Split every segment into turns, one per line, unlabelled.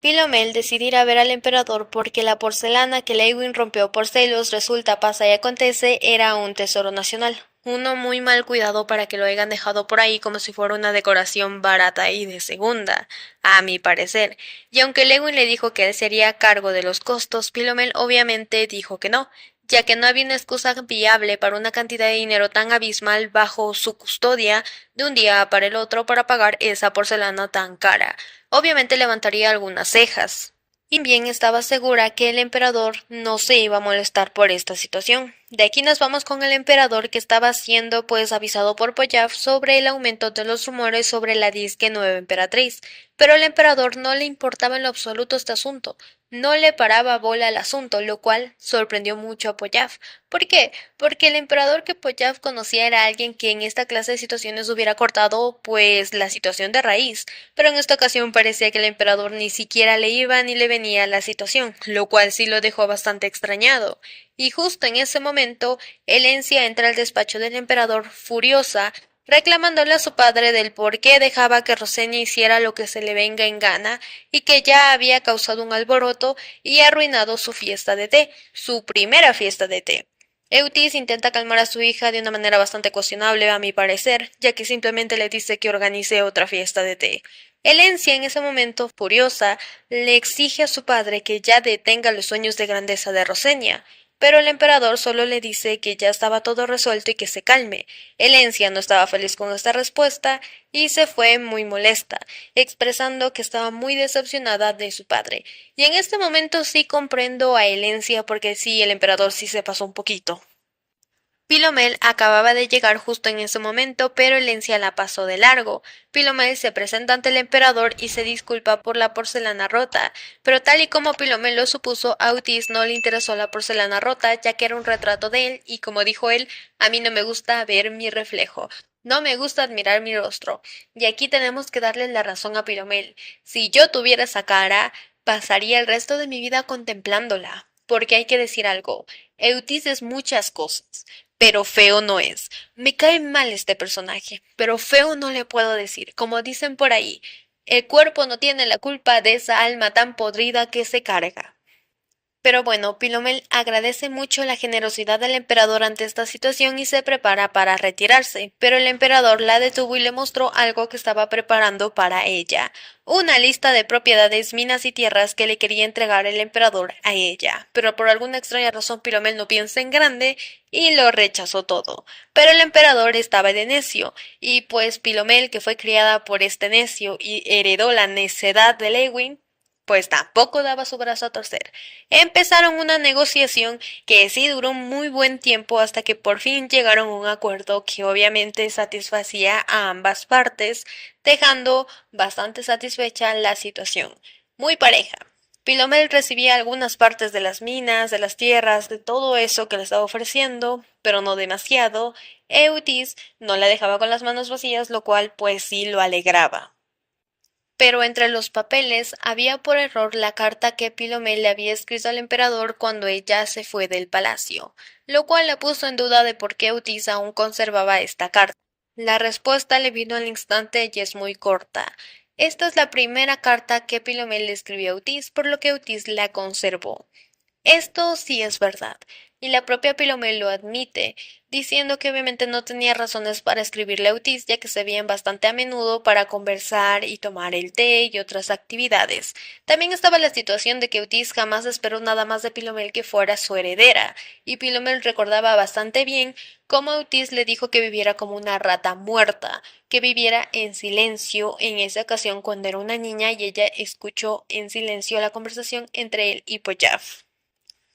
Philomel decide ir a ver al emperador porque la porcelana que Lewin rompió por celos resulta pasa y acontece era un tesoro nacional. Uno muy mal cuidado para que lo hayan dejado por ahí como si fuera una decoración barata y de segunda, a mi parecer. Y aunque Lewin le dijo que él sería a cargo de los costos, Philomel obviamente dijo que no, ya que no había una excusa viable para una cantidad de dinero tan abismal bajo su custodia de un día para el otro para pagar esa porcelana tan cara. Obviamente levantaría algunas cejas. Y bien estaba segura que el emperador no se iba a molestar por esta situación. De aquí nos vamos con el emperador que estaba siendo pues avisado por Poyaf sobre el aumento de los rumores sobre la disque nueva emperatriz, pero al emperador no le importaba en lo absoluto este asunto, no le paraba bola al asunto, lo cual sorprendió mucho a Poyaf. ¿Por qué? Porque el emperador que Poyaf conocía era alguien que en esta clase de situaciones hubiera cortado pues la situación de raíz, pero en esta ocasión parecía que el emperador ni siquiera le iba ni le venía la situación, lo cual sí lo dejó bastante extrañado. Y justo en ese momento, Elencia entra al despacho del emperador furiosa, reclamándole a su padre del por qué dejaba que Rosenia hiciera lo que se le venga en gana y que ya había causado un alboroto y arruinado su fiesta de té, su primera fiesta de té. Eutis intenta calmar a su hija de una manera bastante cuestionable, a mi parecer, ya que simplemente le dice que organice otra fiesta de té. Elencia, en ese momento, furiosa, le exige a su padre que ya detenga los sueños de grandeza de Rosenia, pero el emperador solo le dice que ya estaba todo resuelto y que se calme. Elencia no estaba feliz con esta respuesta y se fue muy molesta, expresando que estaba muy decepcionada de su padre. Y en este momento sí comprendo a Elencia porque sí, el emperador sí se pasó un poquito. Philomel acababa de llegar justo en ese momento, pero Elencia la pasó de largo. Philomel se presenta ante el emperador y se disculpa por la porcelana rota, pero tal y como Philomel lo supuso, a Eutis no le interesó la porcelana rota, ya que era un retrato de él, y como dijo él, a mí no me gusta ver mi reflejo. No me gusta admirar mi rostro. Y aquí tenemos que darle la razón a Philomel. Si yo tuviera esa cara, pasaría el resto de mi vida contemplándola. Porque hay que decir algo, Eutis es muchas cosas pero feo no es. Me cae mal este personaje, pero feo no le puedo decir. Como dicen por ahí, el cuerpo no tiene la culpa de esa alma tan podrida que se carga. Pero bueno, Philomel agradece mucho la generosidad del emperador ante esta situación y se prepara para retirarse, pero el emperador la detuvo y le mostró algo que estaba preparando para ella, una lista de propiedades, minas y tierras que le quería entregar el emperador a ella, pero por alguna extraña razón Philomel no piensa en grande y lo rechazó todo. Pero el emperador estaba de necio, y pues Philomel, que fue criada por este necio y heredó la necedad de Lewin, pues tampoco daba su brazo a torcer. Empezaron una negociación que sí duró muy buen tiempo hasta que por fin llegaron a un acuerdo que obviamente satisfacía a ambas partes, dejando bastante satisfecha la situación. Muy pareja. Philomel recibía algunas partes de las minas, de las tierras, de todo eso que le estaba ofreciendo, pero no demasiado. Eutis no la dejaba con las manos vacías, lo cual pues sí lo alegraba. Pero entre los papeles había por error la carta que Philomel le había escrito al emperador cuando ella se fue del palacio, lo cual la puso en duda de por qué Eutis aún conservaba esta carta. La respuesta le vino al instante y es muy corta. Esta es la primera carta que Philomel le escribió a Eutis, por lo que Eutis la conservó. Esto sí es verdad, y la propia Philomel lo admite, diciendo que obviamente no tenía razones para escribirle a Eutis, ya que se veían bastante a menudo para conversar y tomar el té y otras actividades. También estaba la situación de que Eutis jamás esperó nada más de Philomel que fuera su heredera, y Philomel recordaba bastante bien cómo Eutis le dijo que viviera como una rata muerta, que viviera en silencio en esa ocasión cuando era una niña y ella escuchó en silencio la conversación entre él y Poyaf.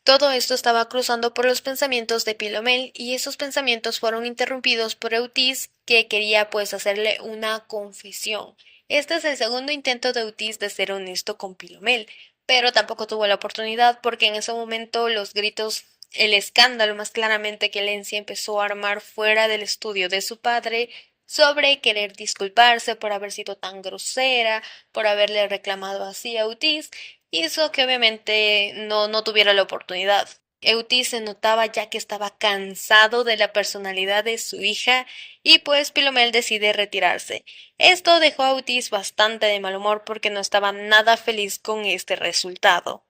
Todo esto estaba cruzando por los pensamientos de Philomel y esos pensamientos fueron interrumpidos por Eutis, que quería pues hacerle una confesión. Este es el segundo intento de Eutis de ser honesto con Philomel, pero tampoco tuvo la oportunidad porque en ese momento los gritos, el escándalo más claramente que Lencia empezó a armar fuera del estudio de su padre sobre querer disculparse por haber sido tan grosera, por haberle reclamado así a Eutis, hizo que obviamente no tuviera la oportunidad. Eutis se notaba ya que estaba cansado de la personalidad de su hija y pues Pilomel decide retirarse. Esto dejó a Eutis bastante de mal humor porque no estaba nada feliz con este resultado.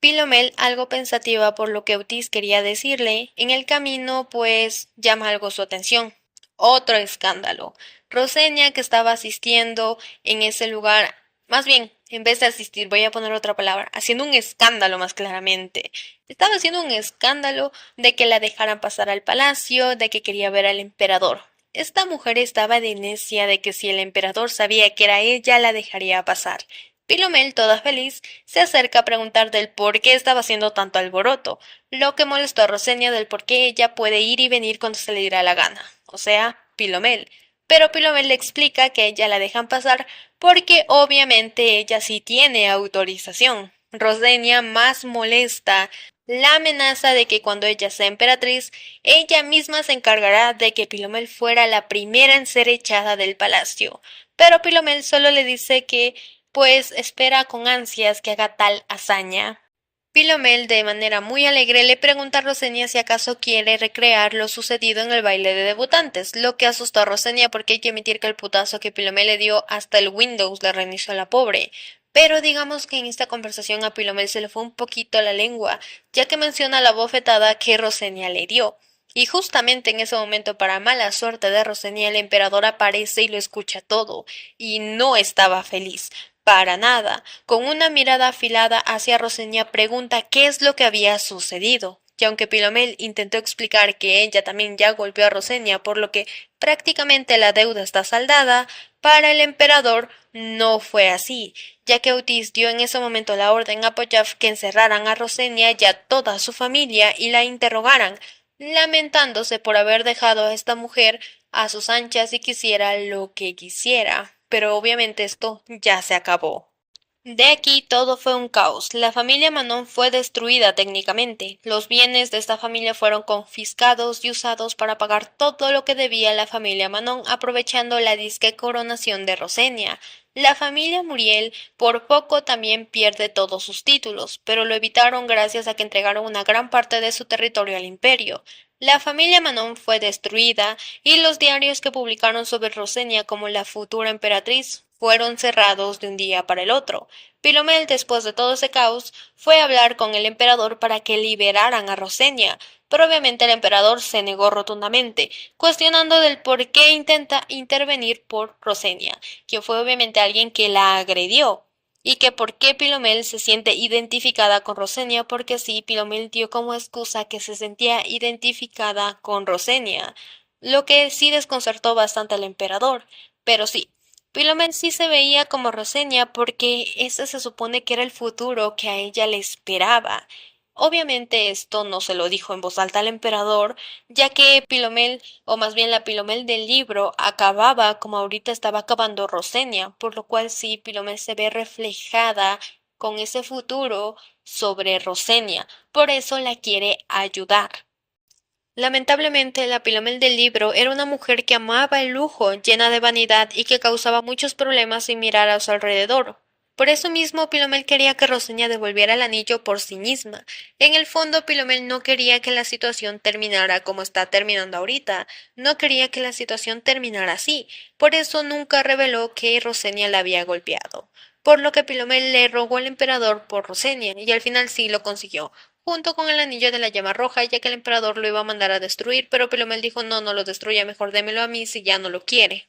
Pilomel, algo pensativa por lo que Eutis quería decirle, en el camino pues llama algo su atención. Otro escándalo. Rosenia, que estaba asistiendo en ese lugar, más bien, en vez de asistir, voy a poner otra palabra, haciendo un escándalo más claramente. Estaba haciendo un escándalo de que la dejaran pasar al palacio, de que quería ver al emperador. Esta mujer estaba de necia de que si el emperador sabía que era ella, la dejaría pasar. Pilomel, toda feliz, se acerca a preguntar del por qué estaba haciendo tanto alboroto, lo que molestó a Rosenia del por qué ella puede ir y venir cuando se le diera la gana, o sea, Pilomel. Pero Pilomel le explica que ella la dejan pasar porque obviamente ella sí tiene autorización. Rosenia, más molesta, la amenaza de que cuando ella sea emperatriz, ella misma se encargará de que Pilomel fuera la primera en ser echada del palacio. Pero Pilomel solo le dice que pues espera con ansias que haga tal hazaña. Pilomel, de manera muy alegre, le pregunta a Rosenia si acaso quiere recrear lo sucedido en el baile de debutantes, lo que asustó a Rosenia porque hay que admitir que el putazo que Pilomel le dio hasta el Windows le reinició a la pobre. Pero digamos que en esta conversación a Pilomel se le fue un poquito la lengua, ya que menciona la bofetada que Rosenia le dio. Y justamente en ese momento, para mala suerte de Rosenia, el emperador aparece y lo escucha todo, y no estaba feliz. Para nada. Con una mirada afilada hacia Rosenia pregunta qué es lo que había sucedido. Y aunque Pilomel intentó explicar que ella también ya golpeó a Rosenia, por lo que prácticamente la deuda está saldada, para el emperador no fue así, ya que Eutis dio en ese momento la orden a Poyaf que encerraran a Rosenia y a toda su familia y la interrogaran, lamentándose por haber dejado a esta mujer a sus anchas y quisiera lo que quisiera. Pero obviamente esto ya se acabó. De aquí todo fue un caos. La familia Manon fue destruida técnicamente. Los bienes de esta familia fueron confiscados y usados para pagar todo lo que debía la familia Manon, aprovechando la disque coronación de Rosenia. La familia Muriel por poco también pierde todos sus títulos, pero lo evitaron gracias a que entregaron una gran parte de su territorio al imperio. La familia Manon fue destruida y los diarios que publicaron sobre Rosenia como la futura emperatriz fueron cerrados de un día para el otro. Pilomel, después de todo ese caos, fue a hablar con el emperador para que liberaran a Rosenia, pero obviamente el emperador se negó rotundamente, cuestionando del por qué intenta intervenir por Rosenia, quien fue obviamente alguien que la agredió, y que por qué Pilomel se siente identificada con Rosenia, porque sí, Pilomel dio como excusa que se sentía identificada con Rosenia, lo que sí desconcertó bastante al emperador, pero sí. Pilomel sí se veía como Rosenia porque ese se supone que era el futuro que a ella le esperaba. Obviamente esto no se lo dijo en voz alta al emperador, ya que Pilomel, o más bien la Pilomel del libro, acababa como ahorita estaba acabando Rosenia, por lo cual sí, Pilomel se ve reflejada con ese futuro sobre Rosenia, por eso la quiere ayudar. Lamentablemente, la Pilomel del libro era una mujer que amaba el lujo, llena de vanidad y que causaba muchos problemas sin mirar a su alrededor. Por eso mismo Pilomel quería que Rosenia devolviera el anillo por sí misma. En el fondo, Pilomel no quería que la situación terminara como está terminando ahorita. No quería que la situación terminara así. Por eso nunca reveló que Rosenia la había golpeado. Por lo que Pilomel le rogó al emperador por Rosenia, y al final sí lo consiguió junto con el anillo de la llama roja, ya que el emperador lo iba a mandar a destruir, pero Pilomel dijo no, no lo destruya, mejor démelo a mí si ya no lo quiere.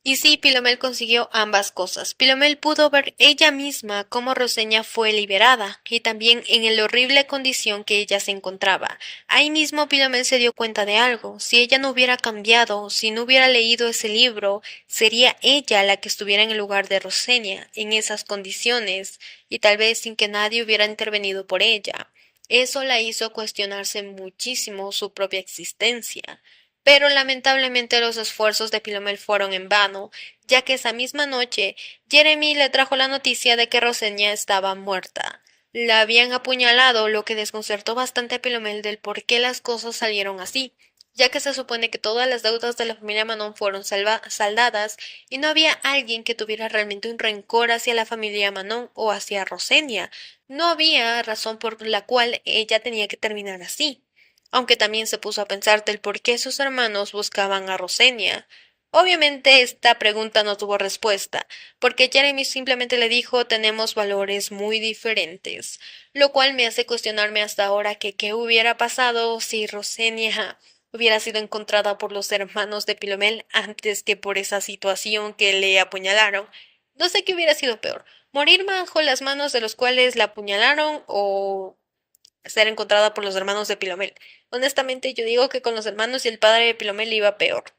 Y sí, Pilomel consiguió ambas cosas. Pilomel pudo ver ella misma cómo Rosenia fue liberada, y también en la horrible condición que ella se encontraba. Ahí mismo Pilomel se dio cuenta de algo. Si ella no hubiera cambiado, si no hubiera leído ese libro, sería ella la que estuviera en el lugar de Rosenia, en esas condiciones, y tal vez sin que nadie hubiera intervenido por ella. Eso la hizo cuestionarse muchísimo su propia existencia. Pero lamentablemente los esfuerzos de Pilomel fueron en vano, ya que esa misma noche Jeremy le trajo la noticia de que Rosenia estaba muerta. La habían apuñalado, lo que desconcertó bastante a Pilomel del por qué las cosas salieron así. ya que se supone que todas las deudas de la familia Manon fueron saldadas y no había alguien que tuviera realmente un rencor hacia la familia Manon o hacia Rosenia. No había razón por la cual ella tenía que terminar así, aunque también se puso a pensar del por qué sus hermanos buscaban a Rosenia. Obviamente esta pregunta no tuvo respuesta, porque Jeremy simplemente le dijo tenemos valores muy diferentes, lo cual me hace cuestionarme hasta ahora que qué hubiera pasado si Rosenia hubiera sido encontrada por los hermanos de Pilomel antes que por esa situación que le apuñalaron. No sé qué hubiera sido peor, morir bajo las manos de los cuales la apuñalaron o ser encontrada por los hermanos de Pilomel. Honestamente, yo digo que con los hermanos y el padre de Pilomel iba peor.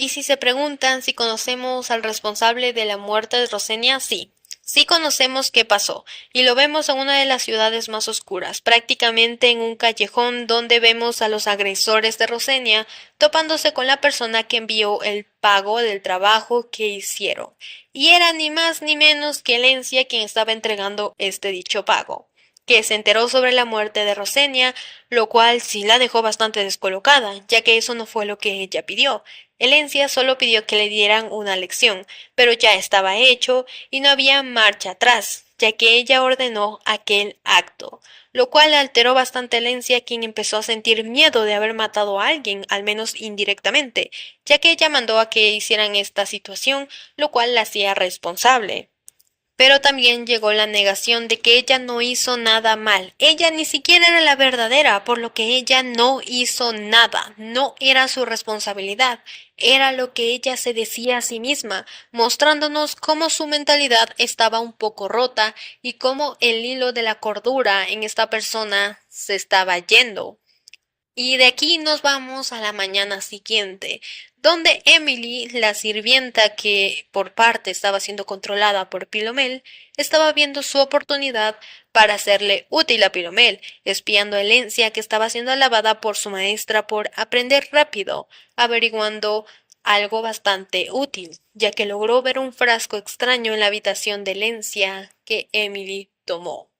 Y si se preguntan si conocemos al responsable de la muerte de Rosenia, sí. Sí conocemos qué pasó, y lo vemos en una de las ciudades más oscuras, prácticamente en un callejón donde vemos a los agresores de Rosenia topándose con la persona que envió el pago del trabajo que hicieron. Y era ni más ni menos que Lencia quien estaba entregando este dicho pago, que se enteró sobre la muerte de Rosenia, lo cual sí la dejó bastante descolocada, ya que eso no fue lo que ella pidió. Elencia solo pidió que le dieran una lección, pero ya estaba hecho y no había marcha atrás, ya que ella ordenó aquel acto, lo cual alteró bastante a Elencia, quien empezó a sentir miedo de haber matado a alguien, al menos indirectamente, ya que ella mandó a que hicieran esta situación, lo cual la hacía responsable. Pero también llegó la negación de que ella no hizo nada mal. Ella ni siquiera era la verdadera, por lo que ella no hizo nada. No era su responsabilidad. Era lo que ella se decía a sí misma, mostrándonos cómo su mentalidad estaba un poco rota y cómo el hilo de la cordura en esta persona se estaba yendo. Y de aquí nos vamos a la mañana siguiente, donde Emily, la sirvienta que por parte estaba siendo controlada por Pilomel, estaba viendo su oportunidad para hacerle útil a Pilomel, espiando a Elencia que estaba siendo alabada por su maestra por aprender rápido, averiguando algo bastante útil, ya que logró ver un frasco extraño en la habitación de Elencia que Emily tomó.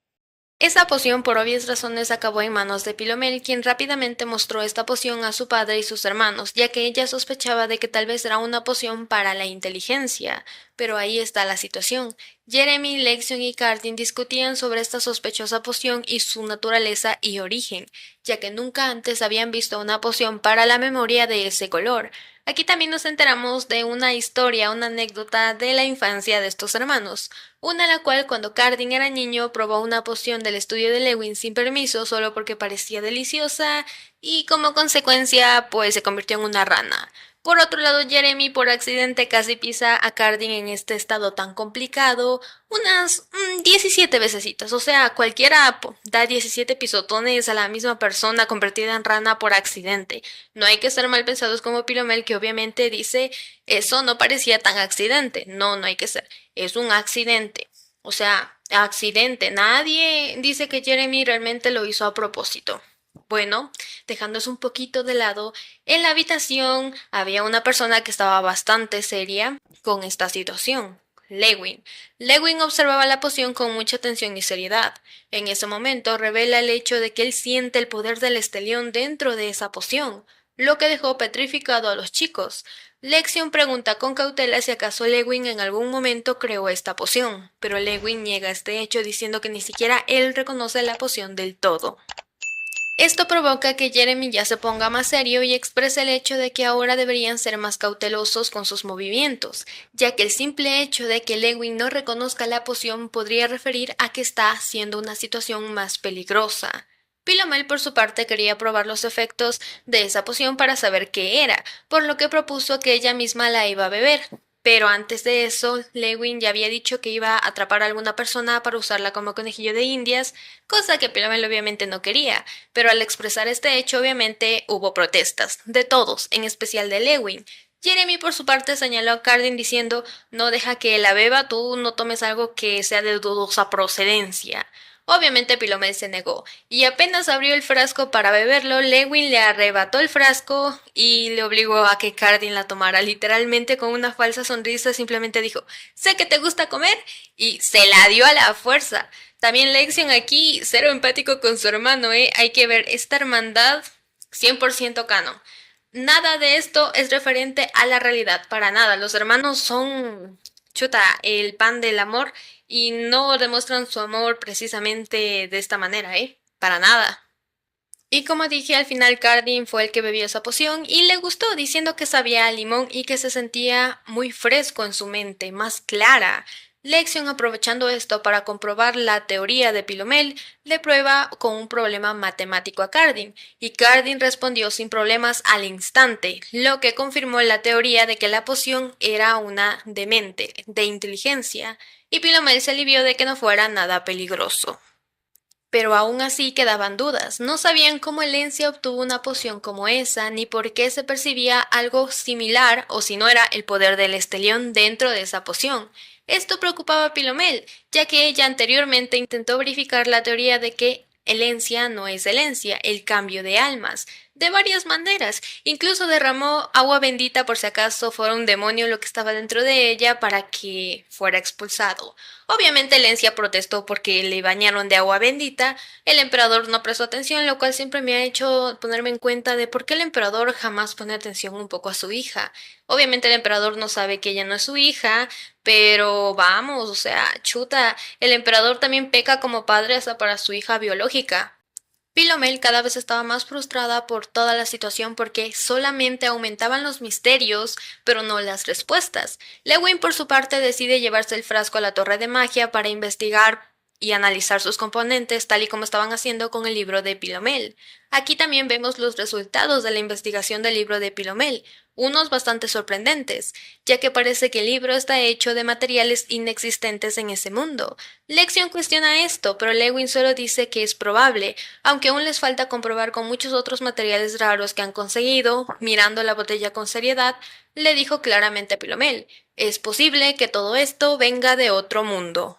Esa poción por obvias razones acabó en manos de Pilomel, quien rápidamente mostró esta poción a su padre y sus hermanos, ya que ella sospechaba de que tal vez era una poción para la inteligencia. Pero ahí está la situación. Jeremy, Lexion y Cardin discutían sobre esta sospechosa poción y su naturaleza y origen, ya que nunca antes habían visto una poción para la memoria de ese color. Aquí también nos enteramos de una historia, una anécdota de la infancia de estos hermanos. Una la cual cuando Cardin era niño probó una poción del estudio de Lewin sin permiso solo porque parecía deliciosa y como consecuencia pues se convirtió en una rana. Por otro lado, Jeremy por accidente casi pisa a Cardin en este estado tan complicado unas 17 vecesitas, o sea, cualquiera da 17 pisotones a la misma persona convertida en rana por accidente. No hay que ser mal pensados como Pilomel, que obviamente dice eso no parecía tan accidente. No, no hay que ser. Es un accidente. O sea, accidente. Nadie dice que Jeremy realmente lo hizo a propósito. Bueno, dejando eso un poquito de lado, en la habitación había una persona que estaba bastante seria con esta situación. Lewin. Lewin observaba la poción con mucha atención y seriedad. En ese momento revela el hecho de que él siente el poder del estelión dentro de esa poción, lo que dejó petrificado a los chicos. Lexion pregunta con cautela si acaso Lewin en algún momento creó esta poción, pero Lewin niega este hecho diciendo que ni siquiera él reconoce la poción del todo. Esto provoca que Jeremy ya se ponga más serio y exprese el hecho de que ahora deberían ser más cautelosos con sus movimientos, ya que el simple hecho de que Lewin no reconozca la poción podría referir a que está haciendo una situación más peligrosa. Pilomel por su parte quería probar los efectos de esa poción para saber qué era, por lo que propuso que ella misma la iba a beber. Pero antes de eso, Lewin ya había dicho que iba a atrapar a alguna persona para usarla como conejillo de indias, cosa que Pilomel obviamente no quería, pero al expresar este hecho obviamente hubo protestas, de todos, en especial de Lewin. Jeremy por su parte señaló a Cardin diciendo no deja que la beba, tú no tomes algo que sea de dudosa procedencia. Obviamente Pilomel se negó, y apenas abrió el frasco para beberlo, Lewin le arrebató el frasco y le obligó a que Cardin la tomara. Literalmente con una falsa sonrisa simplemente dijo, sé que te gusta comer, y se la dio a la fuerza. También Lexion aquí, cero empático con su hermano, Hay que ver esta hermandad 100% canon. Nada de esto es referente a la realidad, para nada. Los hermanos son, chuta, el pan del amor y no demuestran su amor precisamente de esta manera, ¿eh? Para nada. Y como dije, al final Cardin fue el que bebió esa poción y le gustó, diciendo que sabía a limón y que se sentía muy fresco en su mente, más clara. Lexion, aprovechando esto para comprobar la teoría de Pilomel, le prueba con un problema matemático a Cardin, y Cardin respondió sin problemas al instante, lo que confirmó la teoría de que la poción era una demente, de inteligencia, y Pilomel se alivió de que no fuera nada peligroso. Pero aún así quedaban dudas. No sabían cómo Elencia obtuvo una poción como esa, ni por qué se percibía algo similar, o si no era el poder del Estelión dentro de esa poción. Esto preocupaba a Pilomel, ya que ella anteriormente intentó verificar la teoría de que Elencia no es Elencia, el cambio de almas, de varias maneras. Incluso derramó agua bendita por si acaso fuera un demonio lo que estaba dentro de ella para que fuera expulsado. Obviamente Lencia protestó porque le bañaron de agua bendita. El emperador no prestó atención, lo cual siempre me ha hecho ponerme en cuenta de por qué el emperador jamás pone atención un poco a su hija. Obviamente el emperador no sabe que ella no es su hija, pero vamos, o sea, chuta, el emperador también peca como padre hasta para su hija biológica. Philomel cada vez estaba más frustrada por toda la situación porque solamente aumentaban los misterios, pero no las respuestas. Lewin, por su parte, decide llevarse el frasco a la torre de magia para investigar y analizar sus componentes, tal y como estaban haciendo con el libro de Philomel. Aquí también vemos los resultados de la investigación del libro de Philomel, unos bastante sorprendentes, ya que parece que el libro está hecho de materiales inexistentes en ese mundo. Lexion cuestiona esto, pero Lewin solo dice que es probable, aunque aún les falta comprobar con muchos otros materiales raros que han conseguido. Mirando la botella con seriedad, le dijo claramente a Philomel, es posible que todo esto venga de otro mundo.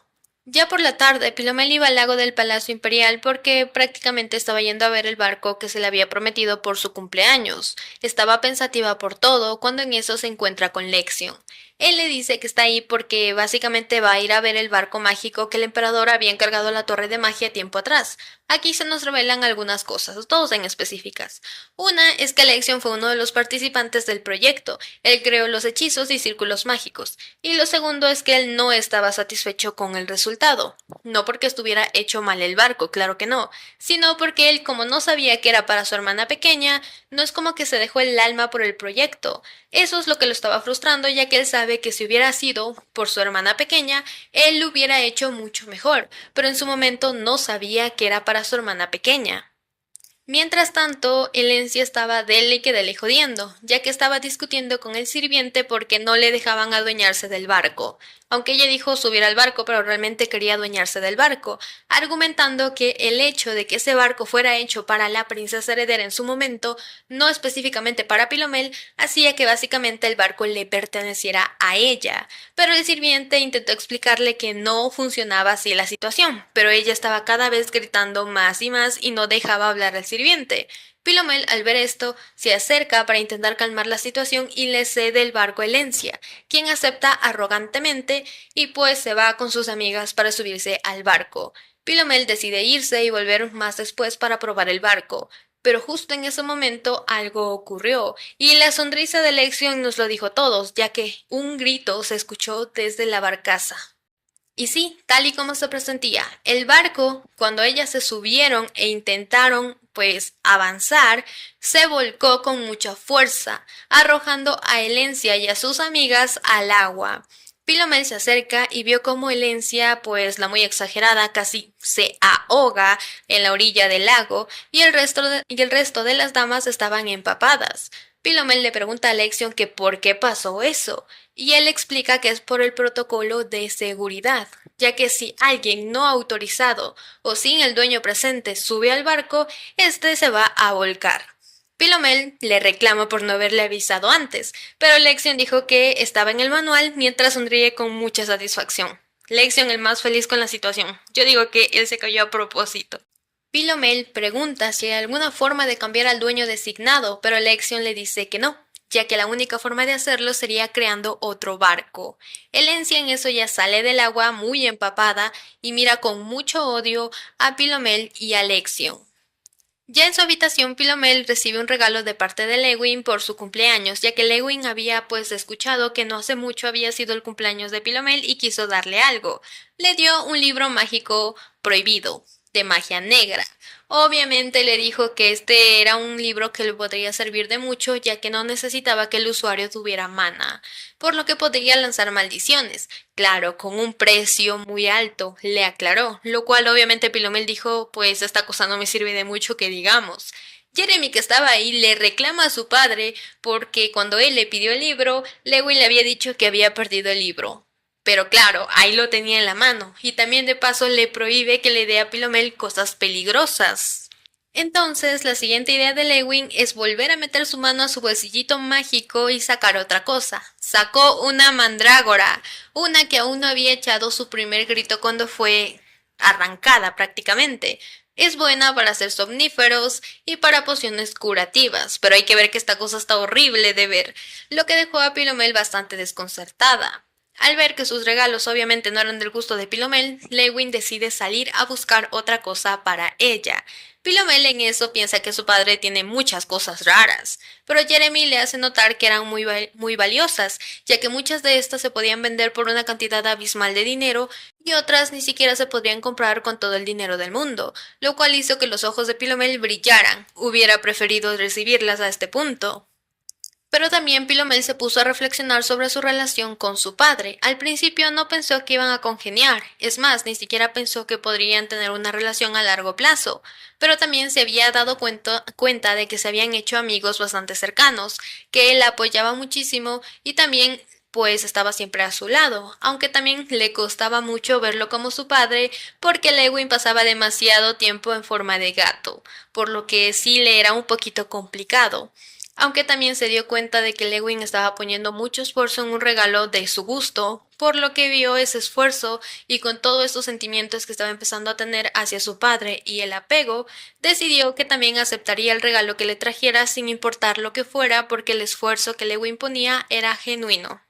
Ya por la tarde, Philomel iba al lago del Palacio Imperial porque prácticamente estaba yendo a ver el barco que se le había prometido por su cumpleaños. Estaba pensativa por todo cuando en eso se encuentra con Lexion. Él le dice que está ahí porque básicamente va a ir a ver el barco mágico que el emperador había encargado a la torre de magia tiempo atrás. Aquí se nos revelan algunas cosas, todos en específicas. Una es que Lexion fue uno de los participantes del proyecto. Él creó los hechizos y círculos mágicos. Y lo segundo es que él no estaba satisfecho con el resultado. No porque estuviera hecho mal el barco, claro que no, sino porque él, como no sabía que era para su hermana pequeña, no es como que se dejó el alma por el proyecto. Eso es lo que lo estaba frustrando, ya que él sabe que si hubiera sido por su hermana pequeña, él lo hubiera hecho mucho mejor, pero en su momento no sabía que era para su hermana pequeña. Mientras tanto, Elencia estaba dele y que dele jodiendo, ya que estaba discutiendo con el sirviente porque no le dejaban adueñarse del barco, aunque ella dijo subir al barco, pero realmente quería adueñarse del barco, argumentando que el hecho de que ese barco fuera hecho para la princesa heredera en su momento, no específicamente para Pilomel, hacía que básicamente el barco le perteneciera a ella. Pero el sirviente intentó explicarle que no funcionaba así la situación, pero ella estaba cada vez gritando más y no dejaba hablar al sirviente. Pilomel, al ver esto, se acerca para intentar calmar la situación y le cede el barco a Elencia, quien acepta arrogantemente y pues se va con sus amigas para subirse al barco. Pilomel decide irse y volver más después para probar el barco. Pero justo en ese momento algo ocurrió, y la sonrisa de Lexion nos lo dijo a todos, ya que un grito se escuchó desde la barcaza. Y sí, tal y como se presentía, el barco, cuando ellas se subieron e intentaron, pues, avanzar, se volcó con mucha fuerza, arrojando a Elencia y a sus amigas al agua. Philomel se acerca y vio cómo Elencia, pues la muy exagerada, casi se ahoga en la orilla del lago y el resto de las damas estaban empapadas. Philomel le pregunta a Lexion que por qué pasó eso, y él explica que es por el protocolo de seguridad, ya que si alguien no autorizado o sin el dueño presente sube al barco, este se va a volcar. Philomel le reclama por no haberle avisado antes, pero Lexion dijo que estaba en el manual mientras sonríe con mucha satisfacción. Lexion el más feliz con la situación. Yo digo que él se cayó a propósito. Philomel pregunta si hay alguna forma de cambiar al dueño designado, pero Lexion le dice que no, ya que la única forma de hacerlo sería creando otro barco. Elencia en eso ya sale del agua muy empapada y mira con mucho odio a Philomel y a Lexion. Ya en su habitación, Philomel recibe un regalo de parte de Lewin por su cumpleaños, ya que Lewin había pues escuchado que no hace mucho había sido el cumpleaños de Philomel y quiso darle algo. Le dio un libro mágico prohibido, de magia negra. Obviamente le dijo que este era un libro que le podría servir de mucho, ya que no necesitaba que el usuario tuviera mana, por lo que podría lanzar maldiciones. Claro, con un precio muy alto, le aclaró, lo cual obviamente Philomel dijo, pues esta cosa no me sirve de mucho que digamos. Jeremy, que estaba ahí, le reclama a su padre porque cuando él le pidió el libro, Lewin le había dicho que había perdido el libro. Pero claro, ahí lo tenía en la mano, y también de paso le prohíbe que le dé a Philomel cosas peligrosas. Entonces, la siguiente idea de Lewin es volver a meter su mano a su bolsillito mágico y sacar otra cosa. Sacó una mandrágora, una que aún no había echado su primer grito cuando fue arrancada prácticamente. Es buena para hacer somníferos y para pociones curativas, pero hay que ver que esta cosa está horrible de ver, lo que dejó a Philomel bastante desconcertada. Al ver que sus regalos obviamente no eran del gusto de Philomel, Lewin decide salir a buscar otra cosa para ella. Philomel en eso piensa que su padre tiene muchas cosas raras, pero Jeremy le hace notar que eran muy valiosas, ya que muchas de estas se podían vender por una cantidad abismal de dinero y otras ni siquiera se podrían comprar con todo el dinero del mundo, lo cual hizo que los ojos de Philomel brillaran. Hubiera preferido recibirlas a este punto. Pero también Philomel se puso a reflexionar sobre su relación con su padre. Al principio no pensó que iban a congeniar, es más, ni siquiera pensó que podrían tener una relación a largo plazo, pero también se había dado cuenta de que se habían hecho amigos bastante cercanos, que él la apoyaba muchísimo y también pues estaba siempre a su lado, aunque también le costaba mucho verlo como su padre, porque Lewin pasaba demasiado tiempo en forma de gato, por lo que sí le era un poquito complicado. Aunque también se dio cuenta de que Lewin estaba poniendo mucho esfuerzo en un regalo de su gusto, por lo que vio ese esfuerzo y con todos estos sentimientos que estaba empezando a tener hacia su padre y el apego, decidió que también aceptaría el regalo que le trajera sin importar lo que fuera porque el esfuerzo que Lewin ponía era genuino.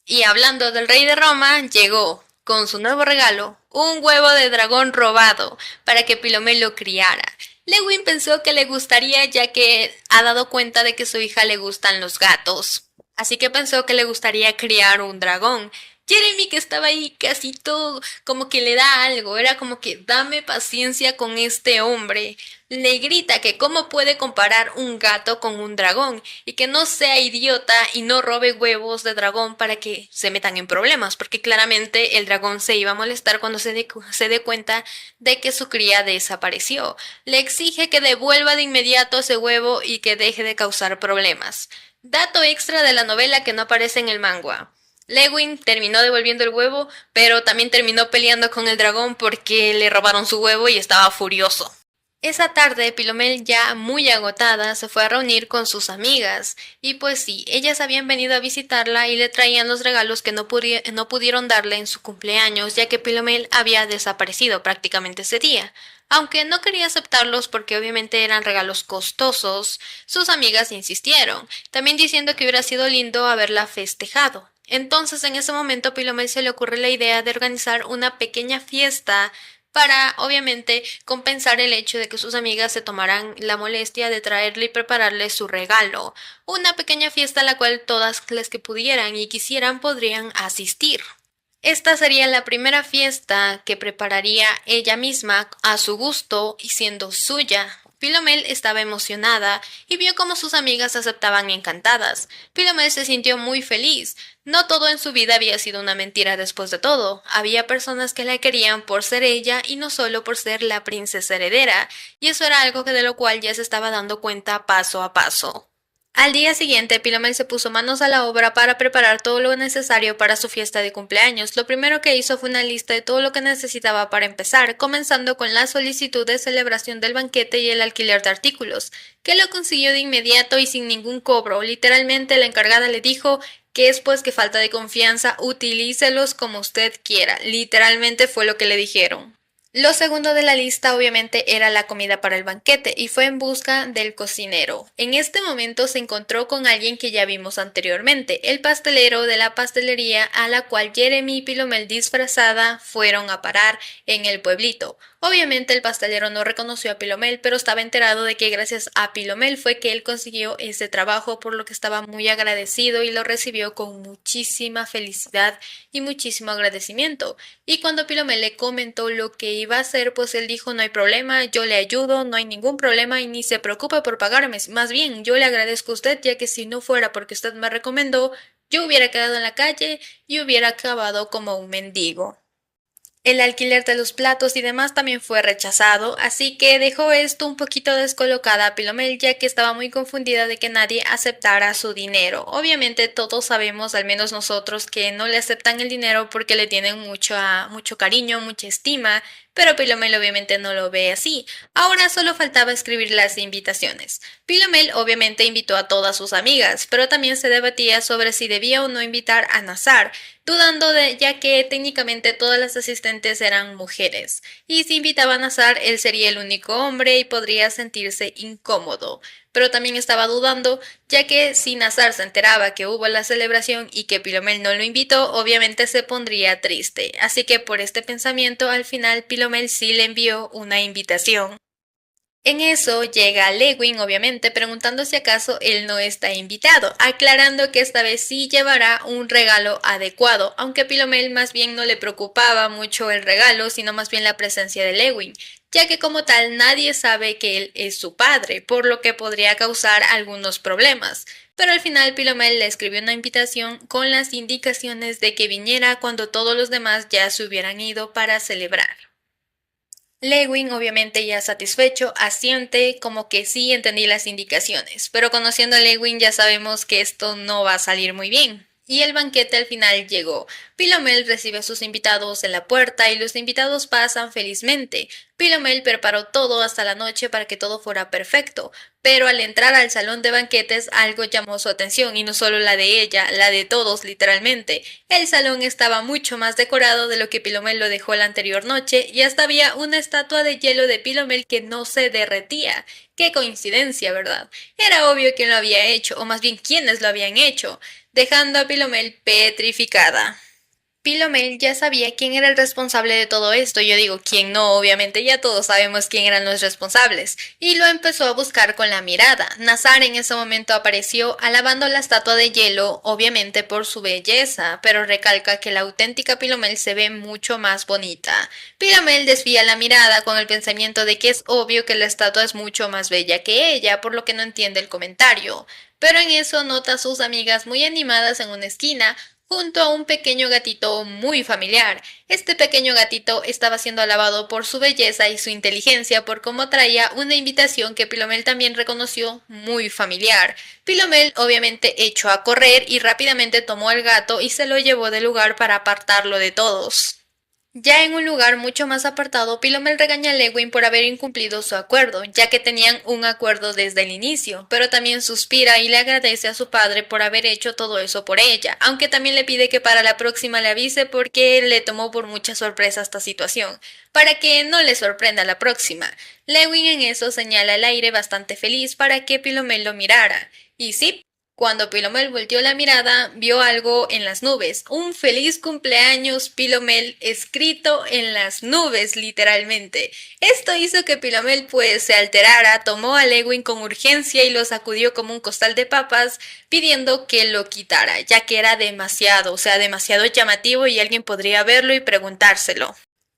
Y hablando del rey de Roma, llegó, con su nuevo regalo, un huevo de dragón robado, para que Philomel lo criara. Lewin pensó que le gustaría ya que ha dado cuenta de que a su hija le gustan los gatos. Así que pensó que le gustaría criar un dragón. Jeremy, que estaba ahí casi todo, como que le da algo, era como que dame paciencia con este hombre. Le grita que cómo puede comparar un gato con un dragón y que no sea idiota y no robe huevos de dragón para que se metan en problemas, porque claramente el dragón se iba a molestar cuando se dé cuenta de que su cría desapareció. Le exige que devuelva de inmediato ese huevo y que deje de causar problemas. Dato extra de la novela que no aparece en el manga. Lewin terminó devolviendo el huevo, pero también terminó peleando con el dragón porque le robaron su huevo y estaba furioso. Esa tarde, Philomel, ya muy agotada, se fue a reunir con sus amigas, y pues sí, ellas habían venido a visitarla y le traían los regalos que no pudieron darle en su cumpleaños, ya que Philomel había desaparecido prácticamente ese día. Aunque no quería aceptarlos porque obviamente eran regalos costosos, sus amigas insistieron, también diciendo que hubiera sido lindo haberla festejado. Entonces en ese momento a Philomel se le ocurre la idea de organizar una pequeña fiesta para, obviamente, compensar el hecho de que sus amigas se tomaran la molestia de traerle y prepararle su regalo, una pequeña fiesta a la cual todas las que pudieran y quisieran podrían asistir. Esta sería la primera fiesta que prepararía ella misma a su gusto y siendo suya. Philomel estaba emocionada y vio cómo sus amigas aceptaban encantadas. Philomel se sintió muy feliz. No todo en su vida había sido una mentira después de todo. Había personas que la querían por ser ella y no solo por ser la princesa heredera, y eso era algo de lo cual ya se estaba dando cuenta paso a paso. Al día siguiente, Philomel se puso manos a la obra para preparar todo lo necesario para su fiesta de cumpleaños. Lo primero que hizo fue una lista de todo lo que necesitaba para empezar, comenzando con la solicitud de celebración del banquete y el alquiler de artículos, que lo consiguió de inmediato y sin ningún cobro. Literalmente la encargada le dijo que es pues que falta de confianza, utilícelos como usted quiera. Literalmente fue lo que le dijeron. Lo segundo de la lista obviamente era la comida para el banquete y fue en busca del cocinero. En este momento se encontró con alguien que ya vimos anteriormente, el pastelero de la pastelería a la cual Jeremy y Philomel disfrazada fueron a parar en el pueblito. Obviamente el pastelero no reconoció a Philomel, pero estaba enterado de que gracias a Philomel fue que él consiguió ese trabajo, por lo que estaba muy agradecido y lo recibió con muchísima felicidad y muchísimo agradecimiento. Y cuando Philomel le comentó lo que iba a hacer, pues él dijo: no hay problema, yo le ayudo, no hay ningún problema y ni se preocupe por pagarme, más bien yo le agradezco a usted, ya que si no fuera porque usted me recomendó, yo hubiera quedado en la calle y hubiera acabado como un mendigo. El alquiler de los platos y demás también fue rechazado, así que dejó esto un poquito descolocada a Philomel, ya que estaba muy confundida de que nadie aceptara su dinero. Obviamente todos sabemos, al menos nosotros, que no le aceptan el dinero porque le tienen mucho cariño, mucha estima, pero Philomel obviamente no lo ve así. Ahora solo faltaba escribir las invitaciones. Philomel obviamente invitó a todas sus amigas, pero también se debatía sobre si debía o no invitar a Nazar, dudando de ya que técnicamente todas las asistentes eran mujeres, y si invitaba a Nazar él sería el único hombre y podría sentirse incómodo. Pero también estaba dudando, ya que si Nazar se enteraba que hubo la celebración y que Philomel no lo invitó, obviamente se pondría triste. Así que por este pensamiento, al final Philomel sí le envió una invitación. En eso llega Lewin, obviamente, preguntando si acaso él no está invitado, aclarando que esta vez sí llevará un regalo adecuado, aunque a Philomel más bien no le preocupaba mucho el regalo, sino más bien la presencia de Lewin, ya que como tal nadie sabe que él es su padre, por lo que podría causar algunos problemas. Pero al final Philomel le escribió una invitación con las indicaciones de que viniera cuando todos los demás ya se hubieran ido para celebrar. Lewin, obviamente ya satisfecho, asiente como que sí entendí las indicaciones, pero conociendo a Lewin ya sabemos que esto no va a salir muy bien. Y el banquete al final llegó. Philomel recibe a sus invitados en la puerta y los invitados pasan felizmente. Philomel preparó todo hasta la noche para que todo fuera perfecto, pero al entrar al salón de banquetes algo llamó su atención y no solo la de ella, la de todos literalmente. El salón estaba mucho más decorado de lo que Philomel lo dejó la anterior noche y hasta había una estatua de hielo de Philomel que no se derretía. Qué coincidencia, ¿verdad? Era obvio quién lo había hecho, o más bien quiénes lo habían hecho, dejando a Philomel petrificada. Philomel ya sabía quién era el responsable de todo esto. Yo digo, quién no, obviamente ya todos sabemos quién eran los responsables. Y lo empezó a buscar con la mirada. Nazar en ese momento apareció alabando la estatua de hielo, obviamente por su belleza, pero recalca que la auténtica Philomel se ve mucho más bonita. Philomel desvía la mirada con el pensamiento de que es obvio que la estatua es mucho más bella que ella, por lo que no entiende el comentario. Pero en eso nota a sus amigas muy animadas en una esquina, junto a un pequeño gatito muy familiar. Este pequeño gatito estaba siendo alabado por su belleza y su inteligencia por cómo traía una invitación que Philomel también reconoció muy familiar. Philomel obviamente echó a correr y rápidamente tomó al gato y se lo llevó del lugar para apartarlo de todos. Ya en un lugar mucho más apartado, Philomel regaña a Lewin por haber incumplido su acuerdo, ya que tenían un acuerdo desde el inicio, pero también suspira y le agradece a su padre por haber hecho todo eso por ella, aunque también le pide que para la próxima le avise porque le tomó por mucha sorpresa esta situación, para que no le sorprenda la próxima. Lewin en eso señala el aire bastante feliz para que Philomel lo mirara, y sí, cuando Philomel volteó la mirada, vio algo en las nubes. Un feliz cumpleaños, Philomel, escrito en las nubes, literalmente. Esto hizo que Philomel pues se alterara, tomó a Lewin con urgencia y lo sacudió como un costal de papas, pidiendo que lo quitara, ya que era demasiado, o sea, demasiado llamativo y alguien podría verlo y preguntárselo.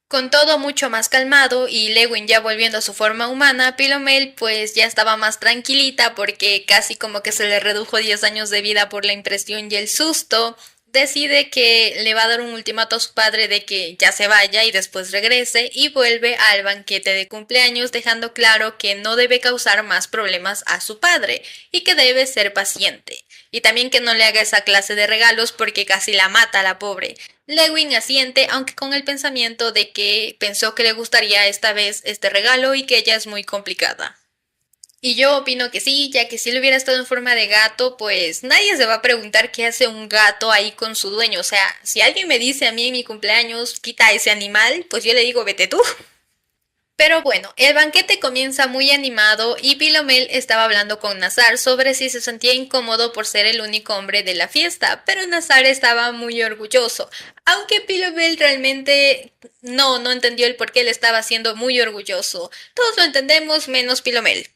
Con todo mucho más calmado y Lewin ya volviendo a su forma humana, Philomel pues ya estaba más tranquilita porque casi como que se le redujo 10 años de vida por la impresión y el susto. Decide que le va a dar un ultimato a su padre de que ya se vaya y después regrese y vuelve al banquete de cumpleaños dejando claro que no debe causar más problemas a su padre y que debe ser paciente. Y también que no le haga esa clase de regalos porque casi la mata a la pobre. Lewin asiente, aunque con el pensamiento de que pensó que le gustaría esta vez este regalo y que ella es muy complicada. Y yo opino que sí, ya que si él hubiera estado en forma de gato, pues nadie se va a preguntar qué hace un gato ahí con su dueño. O sea, si alguien me dice a mí en mi cumpleaños, quita ese animal, pues yo le digo, vete tú. Pero bueno, el banquete comienza muy animado y Philomel estaba hablando con Nazar sobre si se sentía incómodo por ser el único hombre de la fiesta, pero Nazar estaba muy orgulloso, aunque Philomel realmente no entendió el por qué él estaba siendo muy orgulloso. Todos lo entendemos menos Philomel.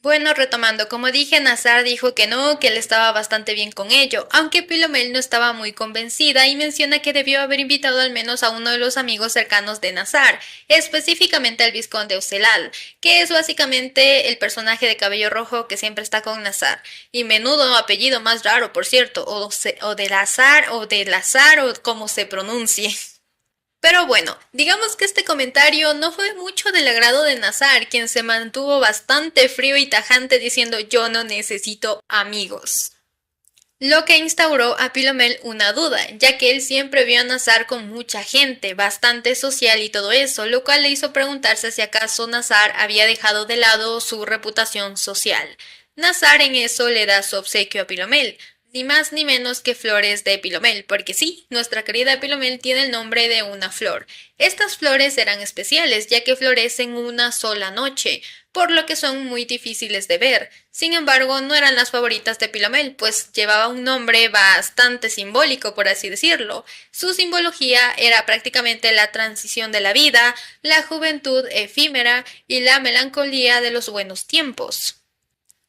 Bueno, retomando, como dije, Nazar dijo que él estaba bastante bien con ello, aunque Philomel no estaba muy convencida y menciona que debió haber invitado al menos a uno de los amigos cercanos de Nazar, específicamente al vizconde Ocelal, que es básicamente el personaje de cabello rojo que siempre está con Nazar. Y menudo apellido más raro, por cierto, o de Lazar o como se pronuncie. Pero bueno, digamos que este comentario no fue mucho del agrado de Nazar, quien se mantuvo bastante frío y tajante diciendo yo no necesito amigos. Lo que instauró a Philomel una duda, ya que él siempre vio a Nazar con mucha gente, bastante social y todo eso, lo cual le hizo preguntarse si acaso Nazar había dejado de lado su reputación social. Nazar en eso le da su obsequio a Philomel, ni más ni menos que flores de Philomel, porque sí, nuestra querida Philomel tiene el nombre de una flor. Estas flores eran especiales, ya que florecen una sola noche, por lo que son muy difíciles de ver. Sin embargo, no eran las favoritas de Philomel, pues llevaba un nombre bastante simbólico, por así decirlo. Su simbología era prácticamente la transición de la vida, la juventud efímera y la melancolía de los buenos tiempos.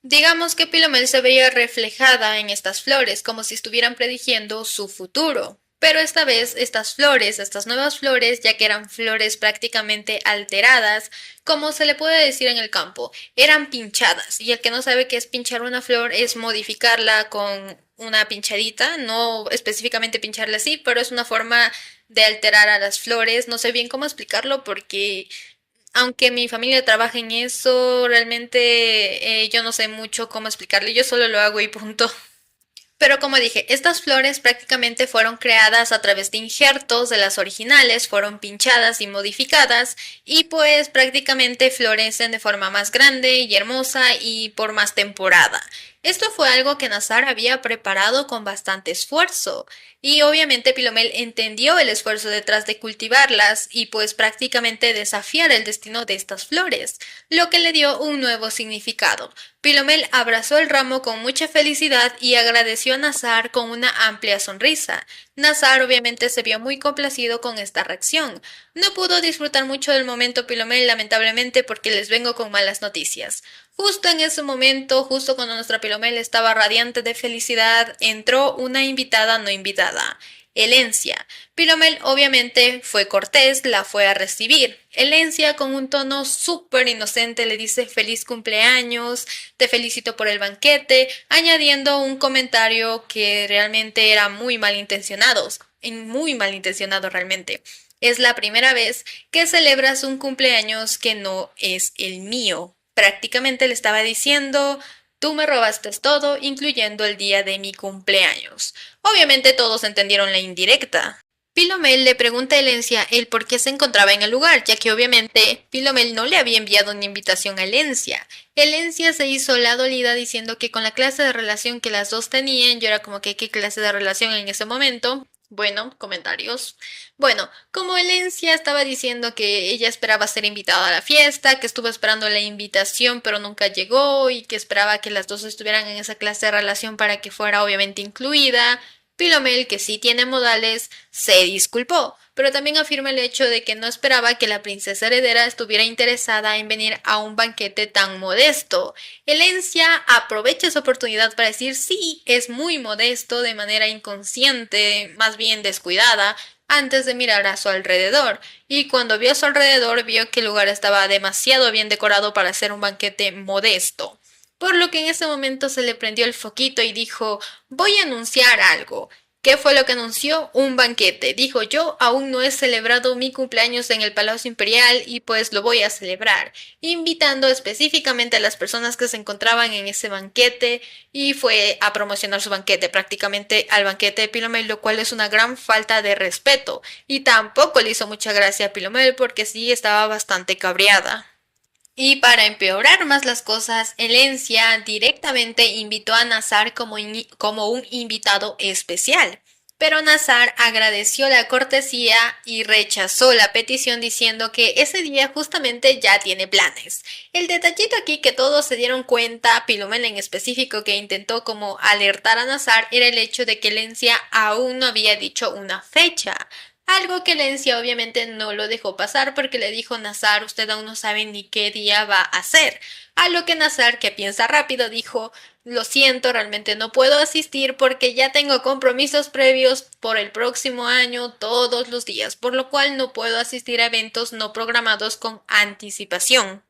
Digamos que Philomel se veía reflejada en estas flores, como si estuvieran prediciendo su futuro. Pero esta vez estas flores, estas nuevas flores, ya que eran flores prácticamente alteradas, como se le puede decir en el campo, eran pinchadas. Y el que no sabe qué es pinchar una flor es modificarla con una pinchadita, no específicamente pincharla así, pero es una forma de alterar a las flores. No sé bien cómo explicarlo porque aunque mi familia trabaja en eso, realmente yo no sé mucho cómo explicarle, yo solo lo hago y punto. Pero como dije, estas flores prácticamente fueron creadas a través de injertos de las originales, fueron pinchadas y modificadas y pues prácticamente florecen de forma más grande y hermosa y por más temporada. Esto fue algo que Nazar había preparado con bastante esfuerzo y obviamente Philomel entendió el esfuerzo detrás de cultivarlas y pues prácticamente desafiar el destino de estas flores, lo que le dio un nuevo significado. Philomel abrazó el ramo con mucha felicidad y agradeció a Nazar con una amplia sonrisa. Nazar obviamente se vio muy complacido con esta reacción. No pudo disfrutar mucho del momento Philomel lamentablemente porque les vengo con malas noticias. Justo en ese momento, justo cuando nuestra Philomel estaba radiante de felicidad, entró una invitada no invitada. Elencia. Philomel obviamente fue cortés, la fue a recibir. Elencia con un tono súper inocente le dice feliz cumpleaños, te felicito por el banquete, añadiendo un comentario que realmente era muy malintencionado realmente. Es la primera vez que celebras un cumpleaños que no es el mío. Prácticamente le estaba diciendo tú me robaste todo, incluyendo el día de mi cumpleaños. Obviamente todos entendieron la indirecta. Philomel le pregunta a Elencia el por qué se encontraba en el lugar, ya que obviamente Philomel no le había enviado una invitación a Elencia. Elencia se hizo la dolida diciendo que con la clase de relación que las dos tenían, yo era como que qué clase de relación en ese momento. Bueno, comentarios. Bueno, como Elencia estaba diciendo que ella esperaba ser invitada a la fiesta, que estuvo esperando la invitación pero nunca llegó y que esperaba que las dos estuvieran en esa clase de relación para que fuera obviamente incluida, Philomel, que sí tiene modales, se disculpó, pero también afirma el hecho de que no esperaba que la princesa heredera estuviera interesada en venir a un banquete tan modesto. Elencia aprovecha esa oportunidad para decir sí, es muy modesto de manera inconsciente, más bien descuidada, antes de mirar a su alrededor, y cuando vio a su alrededor vio que el lugar estaba demasiado bien decorado para ser un banquete modesto. Por lo que en ese momento se le prendió el foquito y dijo, voy a anunciar algo. ¿Qué fue lo que anunció? Un banquete. Dijo, yo aún no he celebrado mi cumpleaños en el Palacio Imperial y pues lo voy a celebrar, invitando específicamente a las personas que se encontraban en ese banquete y fue a promocionar su banquete prácticamente al banquete de Philomel, lo cual es una gran falta de respeto y tampoco le hizo mucha gracia a Philomel porque sí estaba bastante cabreada. Y para empeorar más las cosas, Elencia directamente invitó a Nazar como un invitado especial. Pero Nazar agradeció la cortesía y rechazó la petición diciendo que ese día justamente ya tiene planes. El detallito aquí que todos se dieron cuenta, Pilomel en específico que intentó como alertar a Nazar, era el hecho de que Lencia aún no había dicho una fecha. Algo que Lencia obviamente no lo dejó pasar porque le dijo: Nazar, usted aún no sabe ni qué día va a ser. A lo que Nazar, que piensa rápido, dijo: lo siento, realmente no puedo asistir porque ya tengo compromisos previos por el próximo año todos los días, por lo cual no puedo asistir a eventos no programados con anticipación.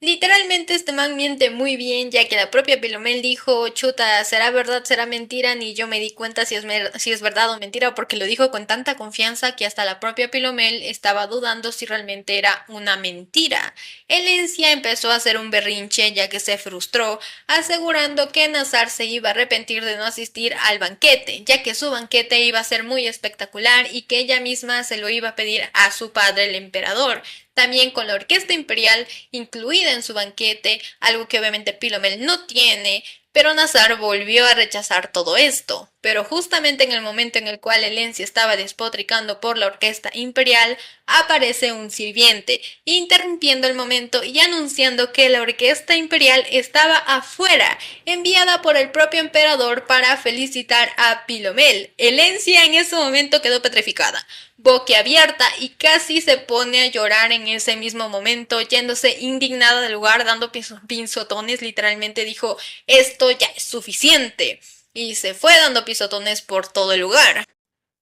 Literalmente este man miente muy bien, ya que la propia Pilomel dijo: chuta, será verdad, será mentira, ni yo me di cuenta si es verdad o mentira, porque lo dijo con tanta confianza que hasta la propia Pilomel estaba dudando si realmente era una mentira. Elencia empezó a hacer un berrinche ya que se frustró, asegurando que Nazar se iba a arrepentir de no asistir al banquete, ya que su banquete iba a ser muy espectacular y que ella misma se lo iba a pedir a su padre el emperador, también con la orquesta imperial incluida en su banquete, algo que obviamente Pilomel no tiene, pero Nazar volvió a rechazar todo esto. Pero justamente en el momento en el cual Elencia estaba despotricando por la orquesta imperial, aparece un sirviente, interrumpiendo el momento y anunciando que la orquesta imperial estaba afuera, enviada por el propio emperador para felicitar a Pilomel. Elencia en ese momento quedó petrificada, boquiabierta, y casi se pone a llorar en ese mismo momento, yéndose indignada del lugar, dando pinzotones. Literalmente dijo: esto ya es suficiente, y se fue dando pisotones por todo el lugar.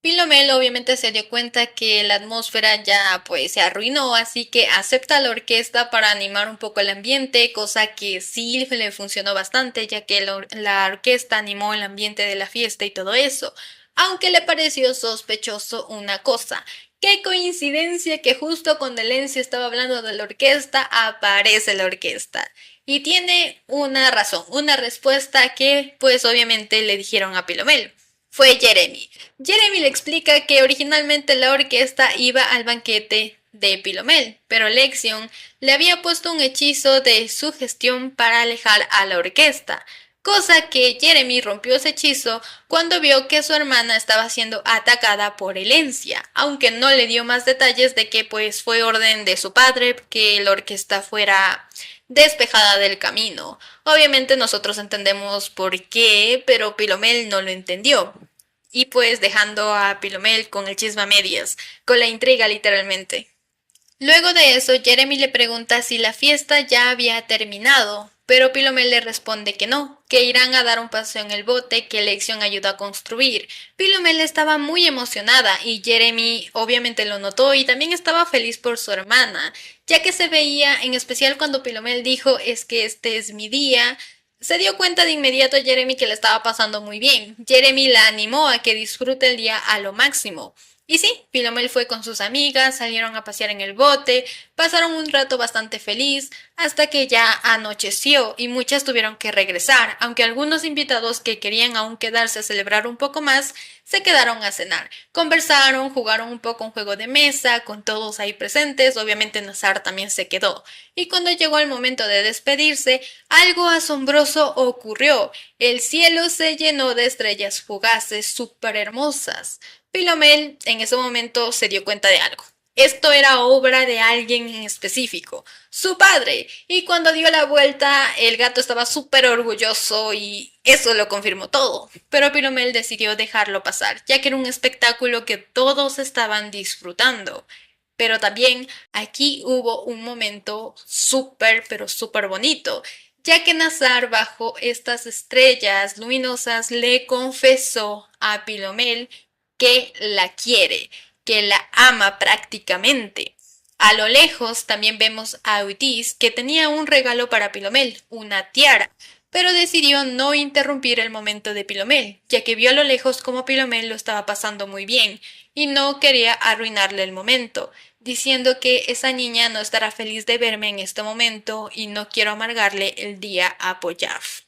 Pilomel obviamente se dio cuenta que la atmósfera ya pues se arruinó, así que acepta la orquesta para animar un poco el ambiente, cosa que sí le funcionó bastante, ya que la orquesta animó el ambiente de la fiesta y todo eso. Aunque le pareció sospechoso una cosa: qué coincidencia que justo cuando Elencia estaba hablando de la orquesta, aparece la orquesta. Y tiene una razón, una respuesta que pues obviamente le dijeron a Pilomel. Fue Jeremy. Jeremy le explica que originalmente la orquesta iba al banquete de Pilomel, pero Lexion le había puesto un hechizo de sugestión para alejar a la orquesta, cosa que Jeremy rompió ese hechizo cuando vio que su hermana estaba siendo atacada por Elencia, aunque no le dio más detalles de que pues fue orden de su padre que la orquesta fuera despejada del camino. Obviamente nosotros entendemos por qué, pero Pilomel no lo entendió. Y pues dejando a Pilomel con el chisme a medias, con la intriga literalmente. Luego de eso, Jeremy le pregunta si la fiesta ya había terminado, pero Pilomel le responde que no, que irán a dar un paseo en el bote que Lexion ayudó a construir. Pilomel estaba muy emocionada y Jeremy obviamente lo notó y también estaba feliz por su hermana, ya que se veía, en especial cuando Pilomel dijo: es que este es mi día. Se dio cuenta de inmediato Jeremy que le estaba pasando muy bien. Jeremy la animó a que disfrute el día a lo máximo. Y sí, Pilomel fue con sus amigas, salieron a pasear en el bote, pasaron un rato bastante feliz, hasta que ya anocheció y muchas tuvieron que regresar, aunque algunos invitados que querían aún quedarse a celebrar un poco más, se quedaron a cenar. Conversaron, jugaron un poco un juego de mesa, con todos ahí presentes, obviamente Nazar también se quedó. Y cuando llegó el momento de despedirse, algo asombroso ocurrió. El cielo se llenó de estrellas fugaces súper hermosas. Pilomel en ese momento se dio cuenta de algo. Esto era obra de alguien en específico, su padre, y cuando dio la vuelta el gato estaba súper orgulloso y eso lo confirmó todo. Pero Pilomel decidió dejarlo pasar, ya que era un espectáculo que todos estaban disfrutando. Pero también aquí hubo un momento súper, pero súper bonito, ya que Nazar bajo estas estrellas luminosas le confesó a Pilomel que la quiere, que la ama prácticamente. A lo lejos también vemos a Eutis, que tenía un regalo para Pilomel, una tiara, pero decidió no interrumpir el momento de Pilomel, ya que vio a lo lejos cómo Pilomel lo estaba pasando muy bien y no quería arruinarle el momento, diciendo que esa niña no estará feliz de verme en este momento y no quiero amargarle el día a Poyaf.